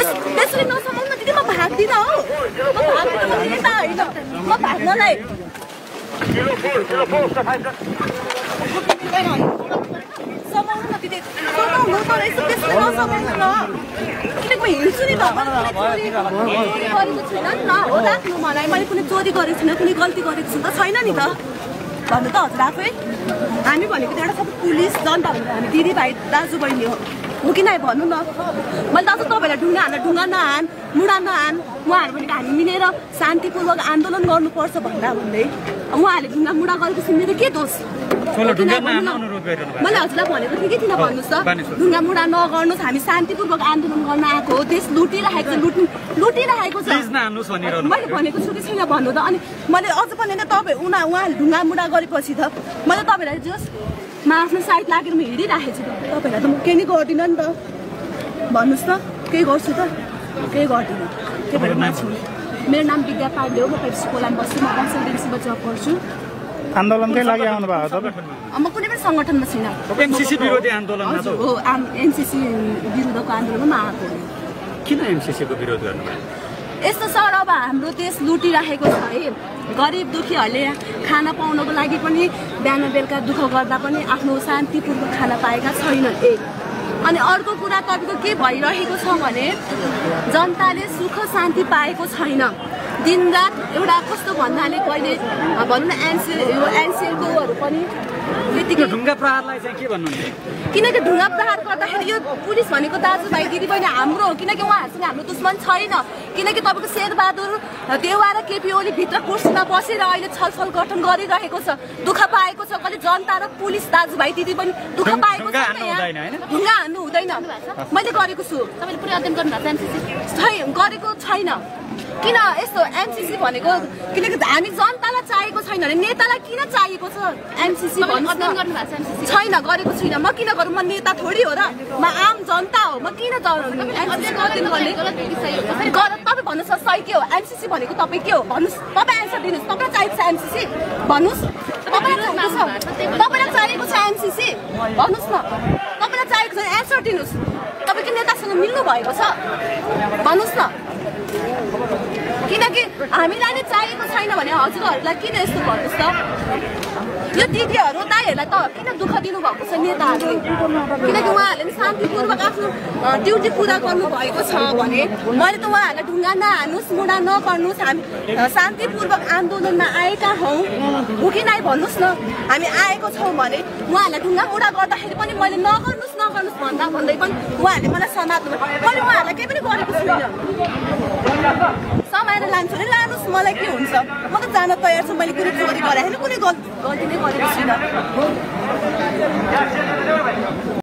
त्यसरी नसमाउनु दिदी म भाग्दिन हो म भाग्दिन म नेता होइन म भाग्नलाई समाउनु न दिदी समाउनु तर यसो त्यसरी नसमाउनु न किनकि म हिँड्छु नि त गरेको छैन नि त हो राख्नु मलाई मैले कुनै चोरी गरेको छैन कुनै गल्ती गरेको छु त छैन नि त भन्नु त हजुर आफै हामी भनेको त एउटा सबै पुलिस जनता भनेको हामी दिदीभाइ दाजुबहिनी हो कि नै भन्नु न मैले त अझ तपाईँलाई ढुङ्गा नहान मुढा नहान उहाँहरू भनेको हामी मिलेर शान्तिपूर्वक आन्दोलन गर्नुपर्छ भन्दै उहाँहरूले ढुङ्गा मुढा गरेपछि मेरो के दोष मैले हजुरलाई भनेको थिएँ कि किन भन्नुहोस् त ढुङ्गा मुढा नगर्नुहोस् हामी शान्तिपूर्वक आन्दोलन गर्न आएको हो देश लुटिरहेको छ मैले भनेको छु कि छैन भन्नु त अनि मैले अझ पनि तपाईँ उहाँहरूले ढुङ्गा मुढा गरेपछि त मैले तपाईँलाई जस म आफ्नो साइड लागेर म हिँडिराखेको छु त तपाईँलाई त म केही नै गर्दिनँ नि त भन्नुहोस् त केही गर्छु त केही गर्दिनँ के भएर मान्छे मेरो नाम विद्या पाण्डे हो म पेप्सी कोलाम बस्छु म कन्सल्टेन्सीमा जब गर्छु आन्दोलनकै लागि आउनु भएको तपाईँ म कुनै पनि सङ्गठनमा छैन एमसीसी विरोधी आन्दोलनमा हो एमसीसी विरुद्धको आन्दोलनमा म आएको किन एमसीसीको विरोध गर्नुभयो यस्तो सर अब हाम्रो देश लुटिरहेको छ है गरिब दुखीहरूले खाना पाउनको लागि पनि बिहान बेलुका दुःख गर्दा पनि आफ्नो शान्तिपूर्वक खाना पाएका छैनन् अनि अर्को कुरा तपाईँको के भइरहेको छ भने जनताले सुख शान्ति पाएको छैन दिनरात एउटा कस्तो भन्नाले कहिले भनौँ न एनसिएलकोहरू पनि त्यतिकै ढुङ्गा प्रहारलाई चाहिँ के भन्नुहुन्छ किनकि ढुङ्गा प्रहार गर्दाखेरि यो पुलिस भनेको दाजुभाइ दिदीबहिनी हाम्रो हो किनकि उहाँहरूसँग हाम्रो दुश्मन छैन किनकि तपाईँको शेरबहादुर देउवा र केपी ओली भित्र कुर्सीमा बसेर अहिले छलफल गठन गरिरहेको छ दुःख पाएको छ कहिले जनता र पुलिस दाजुभाइ दिदीबहिनी दुःख पाएको छ ढुङ्गा हान्नु हुँदैन मैले गरेको छु तपाईँले पुरै अध्ययन गर्नुभएको गरेको छैन किन यस्तो एमसीसी भनेको किनकि हामी जनतालाई चाहिएको छैन भने नेतालाई किन चाहिएको छ एमसीसी छैन गरेको छुइनँ म किन गरौँ म नेता थोडी हो र म आम जनता हो म किन तपाईँ भन्नुहोस् सही के हो एमसीसी भनेको तपाईँ के हो भन्नुहोस् तपाईँ एन्सर दिनुहोस् तपाईँलाई चाहिएको छ एमसीसी भन्नुहोस् तपाईँलाई चाहिएको छ एमसीसी भन्नुहोस् न तपाईँलाई चाहिएको छ एन्सर दिनुहोस् तपाईँको नेतासँग मिल्नु भएको छ भन्नुहोस् न किनकि हामीलाई नै चाहिएको छैन भने हजुरहरूलाई किन यस्तो भन्नुहोस् त यो दिदीहरू दाइहरूलाई त किन दुःख दिनुभएको छ नेताहरूले किनकि उहाँहरूले पनि शान्तिपूर्वक आफ्नो ड्युटी पुरा गर्नुभएको छ भने मैले त उहाँहरूलाई ढुङ्गा नहान्नुहोस् मुढा नगर्नुहोस् हामी शान्तिपूर्वक आन्दोलनमा आएका हौँ हो कि नै भन्नुहोस् न हामी आएको छौँ भने उहाँहरूलाई ढुङ्गा मुढा गर्दाखेरि पनि मैले नगर्नुहोस् भन्दै पनि उहाँहरूले मलाई समात्नु मैले उहाँहरूलाई केही पनि गरेको छुइनँ समाएर लान्छु भने लानुहोस् मलाई के हुन्छ म त जान तयार छु मैले कुनै चोरी गरेँ होइन कुनै गल्ती नै गरेको छुइनँ